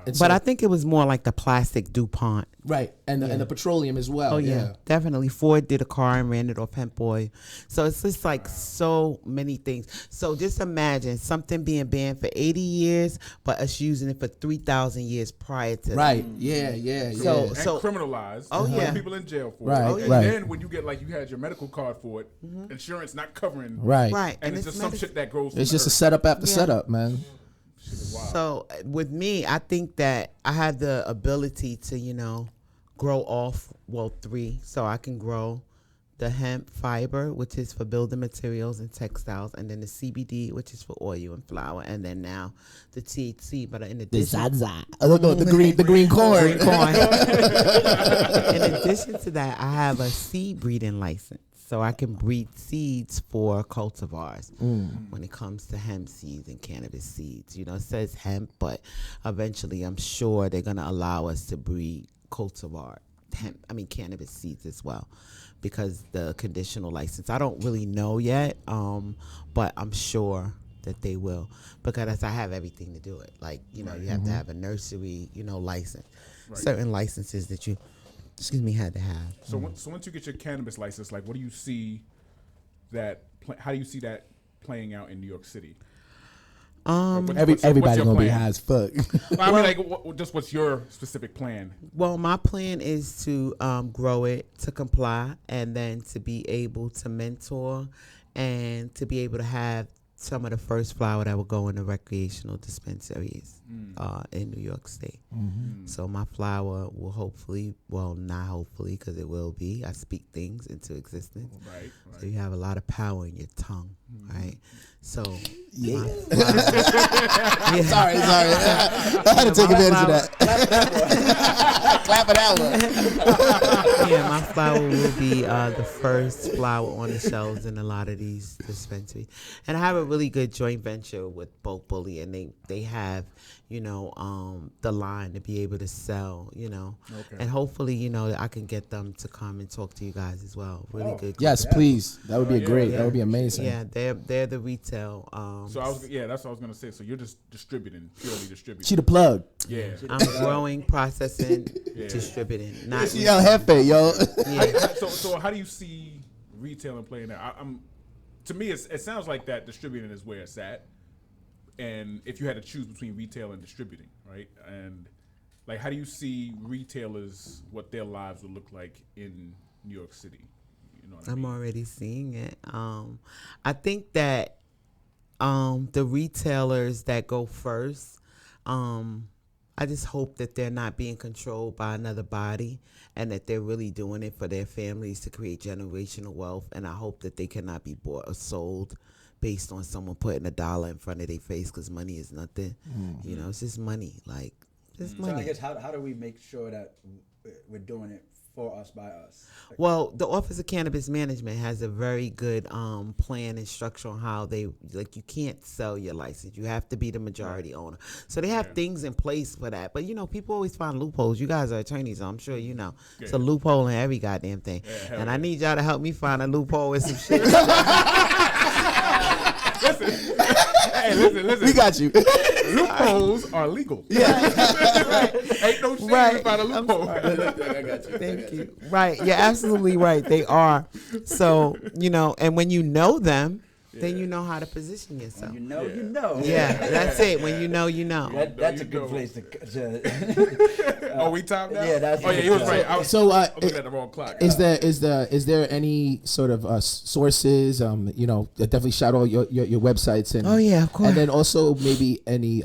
But so, I think it was more like the plastic DuPont. Right, and the petroleum as well. Oh, yeah, definitely. Ford did a car and ran it off hemp oil. So it's just like so many things. So just imagine something being banned for 80 years, but us using it for 3,000 years prior to right. that. Yeah. So criminalized. Oh, yeah. People in jail for right, it. And then when you get like you had your medical card for it, insurance not covering. Right. And it's just some shit that grows. It's just a setup after setup, man. So with me, I think that I have the ability to, grow off, 3. So I can grow the hemp fiber, which is for building materials and textiles, and then the CBD, which is for oil and flour, and then now the THC. But in addition, the green corn. In addition to that, I have a seed breeding license. So I can breed seeds for cultivars when it comes to hemp seeds and cannabis seeds. It says hemp, but eventually I'm sure they're going to allow us to breed cannabis seeds as well, because the conditional license, I don't really know yet, but I'm sure that they will, because I have everything to do it. Like, you have to have a nursery, license, certain licenses that you had to have. So once you get your cannabis license, like, what do you see how do you see that playing out in New York City? Everybody gonna be high as fuck. What's your specific plan? Well, my plan is to grow it, to comply, and then to be able to mentor and to be able to have some of the first flower that will go in the recreational dispensaries in New York State. So my flower will hopefully, not hopefully, because it will be, I speak things into existence. Right. So you have a lot of power in your tongue, right? So yeah. Sorry. I had to take advantage of that. Clap for that one. Yeah, my flower will be the first flower on the shelves in a lot of these dispensaries. And I have a really good joint venture with Bulk Bully, and they have, the line to be able to sell, and hopefully, I can get them to come and talk to you guys as well. Really good. Yes, please. That would be great. That would be amazing. Yeah, they're the retail. So that's what I was gonna say. So you're just purely distributing. She the plug. Yeah. I'm growing, processing, distributing. Not she El Jefe, yo. So how do you see retailing playing out? To me, it sounds like that distributing is where it's at. And if you had to choose between retail and distributing, right? And like, how do you see retailers, what their lives would look like in New York City? I'm already seeing it. I think that the retailers that go first, I just hope that they're not being controlled by another body, and that they're really doing it for their families to create generational wealth. And I hope that they cannot be bought or sold based on someone putting $1 in front of their face, because money is nothing. It's just money. Like, just money. So I guess how do we make sure that we're doing it for us, by us? Well, the Office of Cannabis Management has a very good plan and structure on how you can't sell your license. You have to be the majority owner. So they have things in place for that. But, people always find loopholes. You guys are attorneys, so I'm sure you know. Yeah. It's a loophole in every goddamn thing. Yeah, and I need y'all to help me find a loophole with some shit. Listen. We got you. Loopholes are legal. Yeah. Ain't no shame about a loophole. I got you. Thank you. Right. You're absolutely right. They are. So, and when you know them, then you know how to position yourself. When you know. Yeah, that's it. When you know, you know. That's a good place to Oh, we topped out? Yeah, that's he was right. I was looking at the wrong clock. Is there any sort of sources? Definitely shout out your websites and of course. And then also maybe any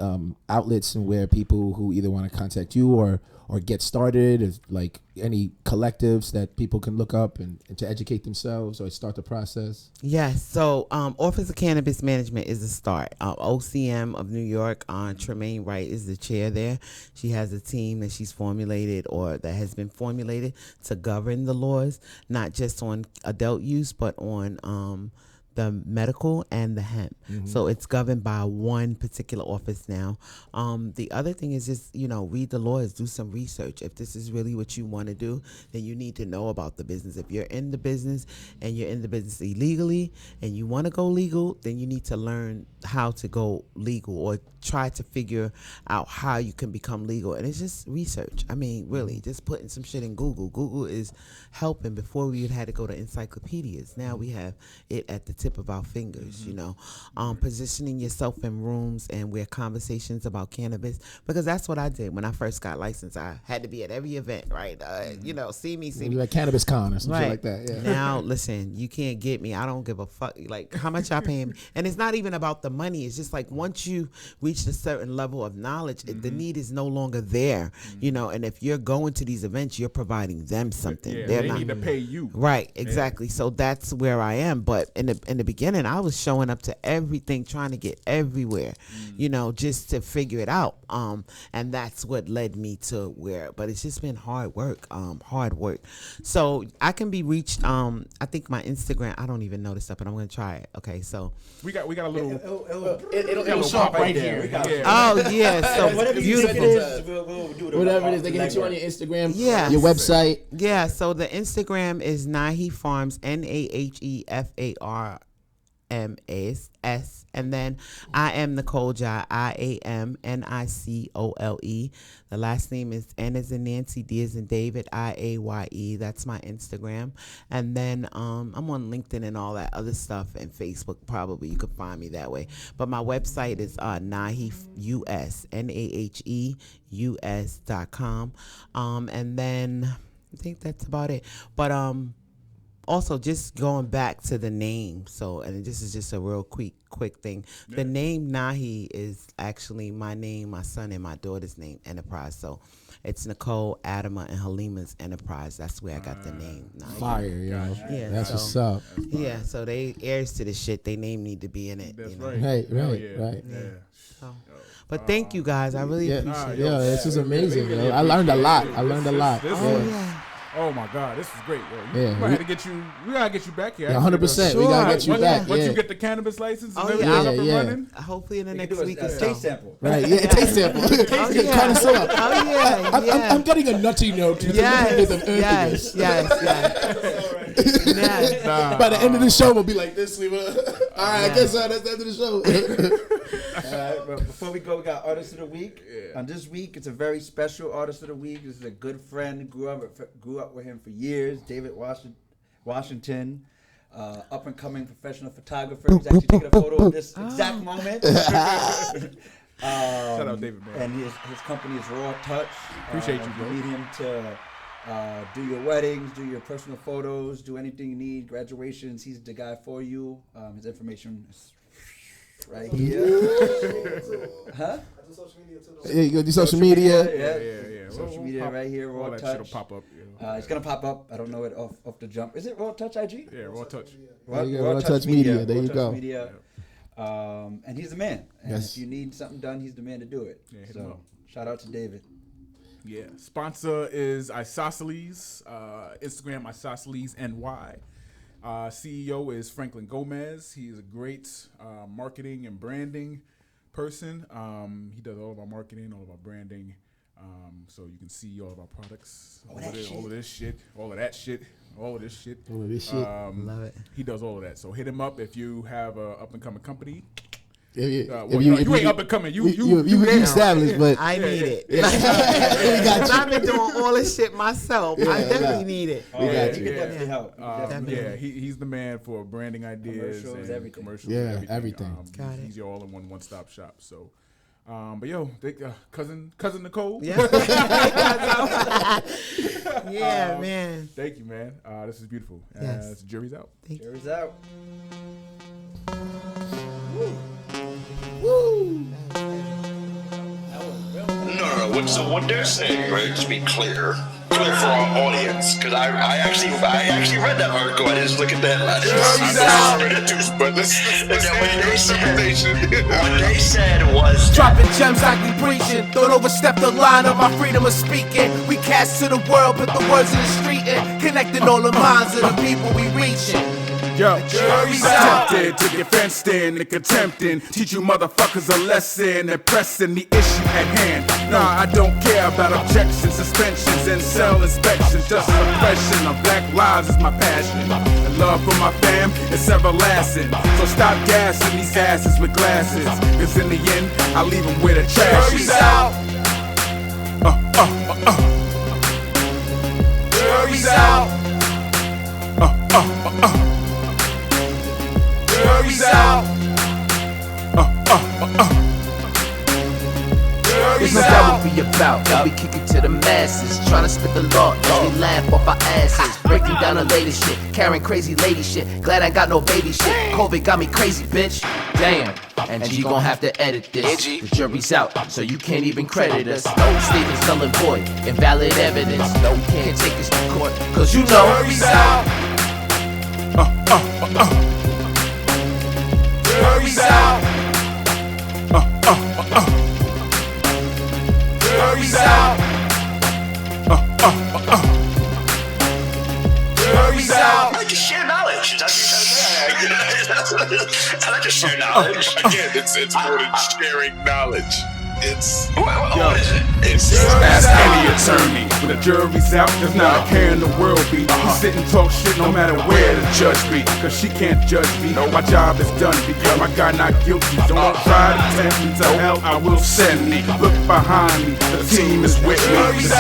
outlets and where people who either want to contact you or get started, is like any collectives that people can look up and to educate themselves or start the process? Yes. So Office of Cannabis Management is the start. OCM of New York, Tremaine Wright is the chair there. She has a team that she's formulated or that has been formulated to govern the laws, not just on adult use, but on the medical and the hemp. So it's governed by one particular office now. The other thing is just, read the laws, do some research. If this is really what you want to do, then you need to know about the business. If you're in the business and you're in the business illegally and you want to go legal, then you need to learn how to go legal or try to figure out how you can become legal. And it's just research. I mean, really, just putting some shit in Google. Google is helping. Before we had to go to encyclopedias. Now we have it at the tip of our fingers, positioning yourself in rooms and where conversations about cannabis, because that's what I did when I first got licensed. I had to be at every event, right? See me. You're at Cannabis Con or something like that. Yeah. Now, listen, you can't get me. I don't give a fuck. Like, how much y'all paying me? And it's not even about the money. It's just like once you reach a certain level of knowledge, the need is no longer there, and if you're going to these events, you're providing them something. Yeah, They're they not, need to pay you. Right, exactly. So that's where I am. But in the beginning, I was showing up to everything, trying to get everywhere, just to figure it out. And that's what led me to where. But it's just been hard work. So I can be reached. I think my Instagram. I don't even know this stuff, but I'm gonna try it. Okay, so we got a little. It'll show up right there. Oh yeah, so whatever beautiful. We'll do it. Whatever it is, they can hit you on your Instagram, Yes. your website. Yeah, so the Instagram is Nahi Farms, NAHEFARMAS, and then I am Nicole Ndiaye, IAMNICOLE. The last name is N as in Nancy, D as in David, IAYE. That's my Instagram. And then I'm on LinkedIn and all that other stuff, and Facebook probably. You can find me that way. But my website is NaheUS, NAHEUS.com. And then I think that's about it. But also, just going back to the name, and this is just a real quick thing. Yeah. The name Nahi is actually my name, my son, and my daughter's name, Enterprise. So it's Nicole, Adama, and Halima's Enterprise. That's where I got the name Nahi. Fire, yo. Yeah, that's what's up. Yeah, so they heirs to the shit. They name need to be in it. That's right. Right. Yeah. So, but thank you guys. I really appreciate it. Yeah, this is amazing. Yo. I learned a lot. Oh my God, this is great. Yo. We gotta get you back here. 100%. Sure. We gotta get you back. Once you get the cannabis license and everything up and running. Hopefully in the next week or so. Taste sample. Right, yeah, taste sample. Connoisseur. I'm getting a nutty note. Yes. By the end of the show, we'll be like this. All right, I guess that's the end of the show. All right, but before we go, we got Artist of the Week. Yeah. On this week, it's a very special Artist of the Week. This is a good friend. Grew up with him for years. David Washington, up and coming professional photographer. He's actually taking a photo of this exact moment. Shout out David, man. And his company is Raw Touch. Appreciate you, bro. You need him to do your weddings, do your personal photos, do anything you need, graduations. He's the guy for you. His information is right here. Huh? Yeah, you go do social media. Yeah. Social media right here, Raw Touch. Shit'll pop up. It's gonna pop up. I don't know it off the jump. Is it Raw Touch IG? Yeah, Raw Touch. Raw Touch Media. There you go. Media. And he's the man. And if you need something done, he's the man to do it. Yeah, so shout out to David. Yeah. Sponsor is Isosceles. Instagram Isosceles NY. CEO is Franklin Gomez. He is a great marketing and branding person. He does all of our marketing, all of our branding. So you can see all of our products, all of this shit. Love it. He does all of that. So hit him up if you have a up and coming company. You ain't up and coming. You established, but I need it. I've been doing all this shit myself. I definitely need it. We got you. You can definitely help. He's the man for branding ideas, commercials, and everything. commercials, everything. He's your all-in-one one-stop shop. So, but yo, cousin Nicole. Yeah, man. Thank you, man. This is beautiful. Yes. Jury's out. Jury's out. Woo! No. What they're saying, right? Just be clear for our audience, because I actually read that article. I didn't look at that. I read it too, but what they said was dropping gems like we preaching. Don't overstep the line of our freedom of speaking. We cast to the world, put the words in the street and connecting all the minds of the people we reaching. Yo, attempted to get fenced in and contempting. Teach you motherfuckers a lesson and pressing the issue at hand. Nah, I don't care about objections, suspensions, and cell inspections. Just suppression of black lives is my passion. And love for my fam is everlasting. So stop gassing these asses with glasses. Cause in the end, I leave them where the trash is. out. Jury's out. Jury's out. There's no doubt what we about, and we kick it to the masses. Trying to spit the law, and we laugh off our asses. Breaking down the latest shit, carrying crazy lady shit. Glad I ain't got no baby shit. COVID got me crazy, bitch. Damn, and you gon' have to edit this. The jury's out, so you can't even credit us. No statements null and void, invalid evidence. No, you can't take us to court, cause you know. Jury's out. Jury's out. Jury's out. Jury's out. I like to share knowledge. I like to share knowledge. Again, it's more than sharing knowledge. It's what is it? Ask any attorney. When the jury's out, there's not a care in the world, be. You sit and talk shit no matter where the judge be. Cause she can't judge me. My job is done because my God not guilty. Don't try to tempt me to hell, I will send me. Look behind me, the team is with me. The jury's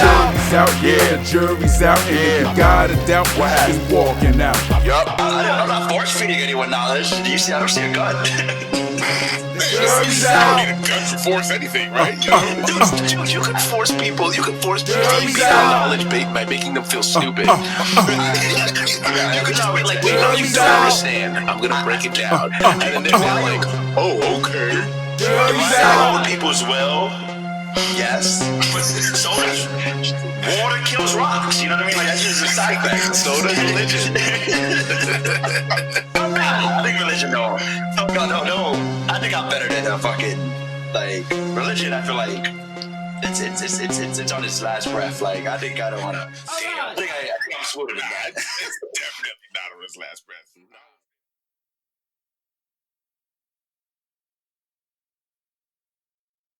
out, yeah, the jury's out. And if you got a doubt, is walking out. yup. I'm not force feeding anyone knowledge. Do you see? I don't see a gun. You don't need a gun to force anything, right? Dude, you can force people. You can force people to feed them knowledge by making them feel stupid. You can tell me like, wait, no, you don't understand. I'm gonna break it down, and then they're like, oh, okay. Am I wrong with people as well? Yes. So does water kills rocks. You know what I mean? Like that's just a side effect. So does religion. I think religion, no. No. I think I'm better than a fucking like religion. I feel like it's on its last breath. Like I think I don't wanna. I think I'm smoother than that. It's definitely not on his last breath.